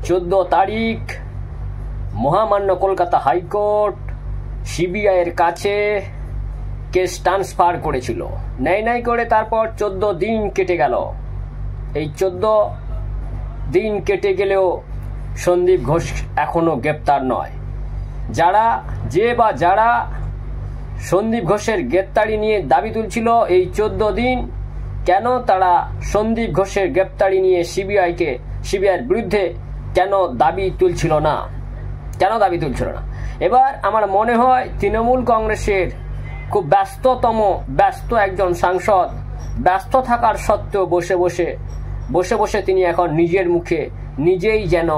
14 তারিখ মহামান্য কলকাতা হাইকোর্ট সিবিআইয়ের কাছে কেস ট্রান্সফার করেছিল। নাই করে তারপর 14 দিন কেটে গেল। এই 14 দিন কেটে গেলেও সন্দীপ ঘোষ এখনো গ্রেপ্তার নয়। যারা সন্দীপ ঘোষের গ্রেপ্তারি নিয়ে দাবি তুলছিল এই 14 দিন, কেন তারা সন্দীপ ঘোষের গ্রেপ্তারি নিয়ে সিবিআইয়ের বিরুদ্ধে কেন দাবি তুলছিল না? এবার আমার মনে হয় তৃণমূল কংগ্রেসের খুব ব্যস্ত একজন সাংসদ, ব্যস্ত থাকার সত্ত্বেও বসে বসে তিনি এখন নিজের মুখে নিজেই যেন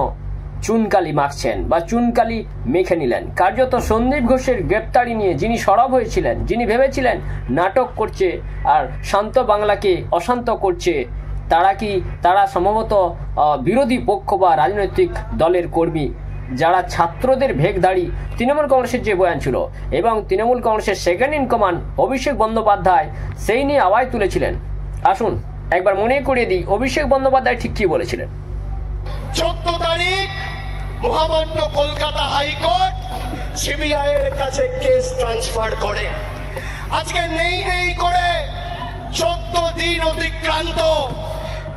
চুনকালি মাখছেন বা চুনকালি মেখে নিলেন। কার্যত সন্দীপ ঘোষের গ্রেপ্তারি নিয়ে যিনি সরব হয়েছিলেন, যিনি ভেবেছিলেন নাটক করছে আর শান্ত বাংলাকে অশান্ত করছে, তারা সম্ভবত বিরোধী পক্ষ বা রাজনৈতিক দলের কর্মী, যারা ছাত্রদের ভেগধারী তৃণমূল কংগ্রেসের যে বয়ান ছিল এবং তৃণমূল কংগ্রেসের second in command Abhishek Bandyopadhyay সেই নিয়ে আওয়াজ তুলেছিলেন। আসুন একবার মনে করিয়ে দিই অভিষেক বন্দ্যোপাধ্যায় ঠিক কি বলেছিলেন। 14 তারিখ মহামান্য কলকাতা হাইকোর্ট সিবিআই এর কাছে কেস ট্রান্সফার করে। আজকে নেই করে 14 দিন অতিক্রান্ত,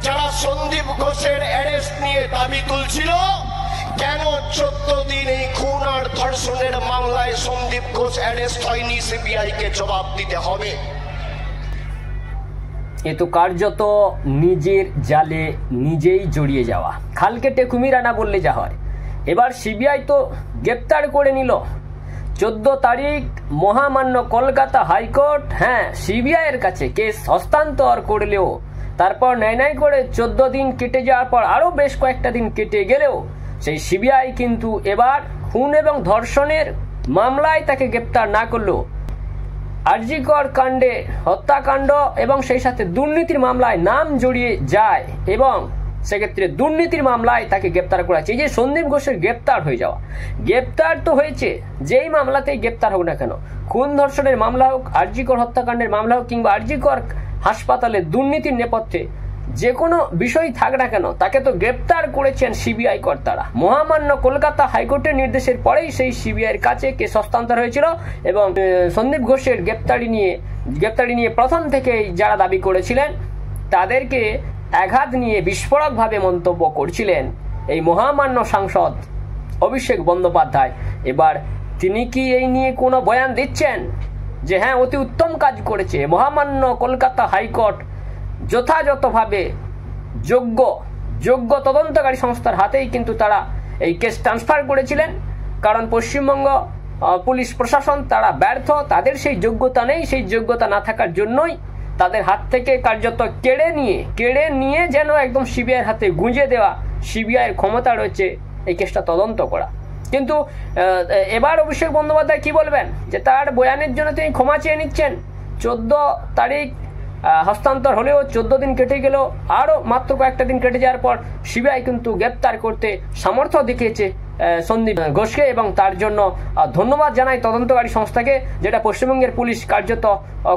যারা সন্দীপ ঘোষের অ্যারেস্ট নিয়ে দাবি তুলছিল, কেন 14 দিন এই খুন আর ধর্ষণের মামলায় সন্দীপ ঘোষ অ্যারেস্ট হয়নি? সিবিআই কে জবাব দিতে হবে। এ তো কার্যত নিজের জালে নিজেই জড়িয়ে যাওয়া, খাল কেটে কুমির আনা বললে যা হয়। এবার সিবিআই তো গ্রেপ্তার করে নিল। 14 তারিখ মহামান্য কলকাতা হাইকোর্ট সিবিআইয়ের কাছে কেস হস্তান্তর করলেও তারপর নাই করে 14 দিন কেটে যাওয়ার পর আরো বেশ কয়েকটা দিন কেটে গেলেও সেই সিবিআই কিন্তু এবার খুন এবং ধর্ষণের মামলায় তাকে গ্রেপ্তার না করলেও আরজিকর কাণ্ডে, হত্যাকাণ্ড এবং সেই সাথে দুর্নীতির মামলায় নাম জড়িয়ে যায় এবং সেক্ষেত্রে দুর্নীতির মামলায় তাকে গ্রেপ্তার করা হয়েছে। এই যে সন্দীপ ঘোষের গ্রেপ্তার তো হয়েছে, যেই মামলাতেই গ্রেপ্তার হোক না কেন, খুন ধর্ষণের মামলা হোক, আরজিকর হত্যাকাণ্ডের মামলা হোক কিংবা আরজিকর হাসপাতালে দুর্নীতির নেপথ্যে যে কোনো বিষয় থাক না কেন, তাকে তো গ্রেপ্তার করেছেন সিবিআই কর্তারা। মহামান্য কলকাতা হাইকোর্টের নির্দেশের পরেই সেই সিবিআইয়ের কাছে কেস হস্তান্তর হয়েছিল এবং সন্দীপ ঘোষের গ্রেপ্তারি নিয়ে প্রথম থেকেই যারা দাবি করেছিলেন তাদেরকে আঘাত নিয়ে বিস্ফোরকভাবে মন্তব্য করছিলেন এই মহামান্য সাংসদ অভিষেক বন্দ্যোপাধ্যায়। এবার তিনি কি এই নিয়ে কোনো বয়ান দিচ্ছেন যে অতি উত্তম কাজ করেছে মহামান্য কলকাতা হাইকোর্ট, যথাযথভাবে যোগ্য তদন্তকারী সংস্থার হাতেই কিন্তু তারা এই কেস ট্রান্সফার করেছিলেন, কারণ পশ্চিমবঙ্গ পুলিশ প্রশাসন তারা ব্যর্থ, তাদের সেই যোগ্যতা নেই, সেই যোগ্যতা না থাকার জন্যই তাদের হাত থেকে কার্যত কেড়ে নিয়ে যেন একদম সিবিআইয়ের হাতে গুঁজে দেওয়া সিবিআইয়ের ক্ষমতা রয়েছে এই কেসটা তদন্ত করা। কিন্তু এবার অভিষেক বন্দ্যোপাধ্যায় কি বলবেন যে তার বয়ানের জন্য তিনি ক্ষমা চেয়ে নিচ্ছেন। 14 তারিখ হস্তান্তর হলেও 14 দিন কেটে গেলেও আরও মাত্র কয়েকটা দিন কেটে যাওয়ার পর সিবিআই কিন্তু গ্রেপ্তার করতে সামর্থ্য দেখিয়েছে সন্দীপ ঘোষকে এবং তার জন্য ধন্যবাদ জানাই তদন্তকারী সংস্থাকে, যেটা পশ্চিমবঙ্গের পুলিশ কার্যত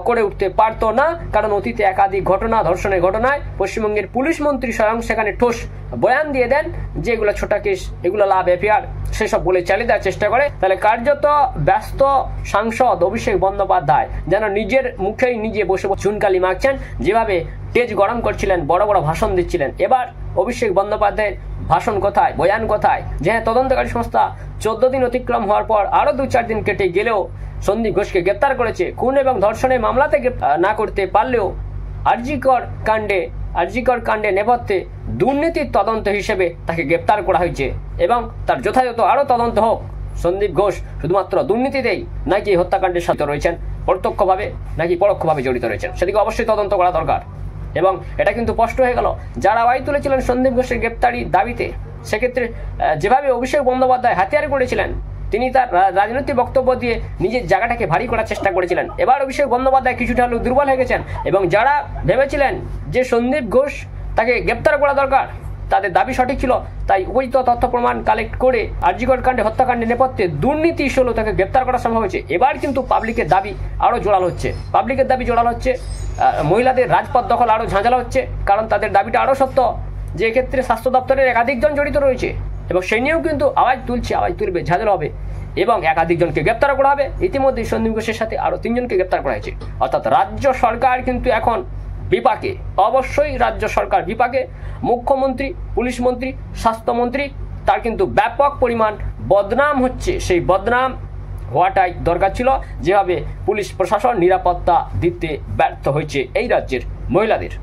করে উঠতে পারতো না, কারণ অতীতে একাধিক ধর্ষণের ঘটনায় পশ্চিমবঙ্গের পুলিশ মন্ত্রী স্বয়ং সেখানে ঠোস বয়ান দিয়ে দেন যে এগুলো ছোটা কেস, এগুলো লাভ এফআইআর, সেসব বলে চালিয়ে দেওয়ার চেষ্টা করে। তাহলে কার্যত ব্যস্ত সাংসদ অভিষেক বন্দ্যোপাধ্যায় যেন নিজের মুখেই নিজে বসে চুনকালি মাখছেন, যেভাবে তেজ গরম করছিলেন, বড় ভাষণ দিচ্ছিলেন। এবার অভিষেক বন্দ্যোপাধ্যায়ের ভাষণ কোথায়, বয়ান কোথায়? যে তদন্তকারী সংস্থা 14 দিন অতিক্রম হওয়ার পর আরো 2-4 দিন কেটে গেলেও সন্দীপ ঘোষকে গ্রেপ্তার করেছে, খুন এবং ধর্ষণের মামলাতে না করতে পারলেও আরজিকর কাণ্ডে নেপথ্যে দুর্নীতির তদন্ত হিসেবে তাকে গ্রেপ্তার করা হয়েছে এবং তার যথাযথ আরো তদন্ত হোক। সন্দীপ ঘোষ শুধুমাত্র দুর্নীতিতেই নাকি হত্যাকাণ্ডের সাথে রয়েছেন, প্রত্যক্ষভাবে নাকি পরোক্ষভাবে জড়িত রয়েছেন, সেদিকে অবশ্যই তদন্ত করা দরকার। এবং এটা কিন্তু স্পষ্ট হয়ে গেল যারা আওয়াজ তুলেছিলেন সন্দীপ ঘোষের গ্রেপ্তারি দাবিতে, সেক্ষেত্রে যেভাবে অভিষেক বন্দ্যোপাধ্যায় হাতিয়ার করেছিলেন, তিনি তার রাজনৈতিক বক্তব্য দিয়ে নিজের জায়গাটাকে ভারী করার চেষ্টা করেছিলেন। এবার অভিষেক বন্দ্যোপাধ্যায় কিছুটা হলেও দুর্বল হয়ে গেছেন এবং যারা ভেবেছিলেন যে সন্দীপ ঘোষ তাকে গ্রেপ্তার করা দরকার, তাদের দাবি সঠিক ছিল, তাই উপযুক্ত তথ্য প্রমাণ কালেক্ট করে আরজিকর কাণ্ডে, হত্যাকাণ্ডের নেপথ্যে দুর্নীতি হলেও তাকে গ্রেপ্তার করা সম্ভব হয়েছে। এবার কিন্তু পাবলিকের দাবি আরও জোরালো হচ্ছে, মহিলাদের রাজপথ দখল আরও ঝাঁঝালো হচ্ছে, কারণ তাদের দাবিটা আরও সত্য যে এক্ষেত্রে স্বাস্থ্য দপ্তরের একাধিকজন জড়িত রয়েছে। এবং সেই নিয়েও কিন্তু আওয়াজ তুলবে, ঝাঁঝাল হবে এবং একাধিকজনকে গ্রেপ্তার করা হবে। ইতিমধ্যে সন্দীপ ঘোষের সাথে আরও 3 জনকে গ্রেপ্তার করা হয়েছে। অর্থাৎ রাজ্য সরকার কিন্তু এখন বিপাকে, অবশ্যই রাজ্য সরকার বিপাকে। মুখ্যমন্ত্রী, পুলিশ মন্ত্রী, স্বাস্থ্যমন্ত্রী তার কিন্তু ব্যাপক পরিমাণ বদনাম হচ্ছে। সেই বদনাম হওয়াটাই দরকার ছিল, যেভাবে পুলিশ প্রশাসন নিরাপত্তা দিতে ব্যর্থ হয়েছে এই রাজ্যের মহিলাদের।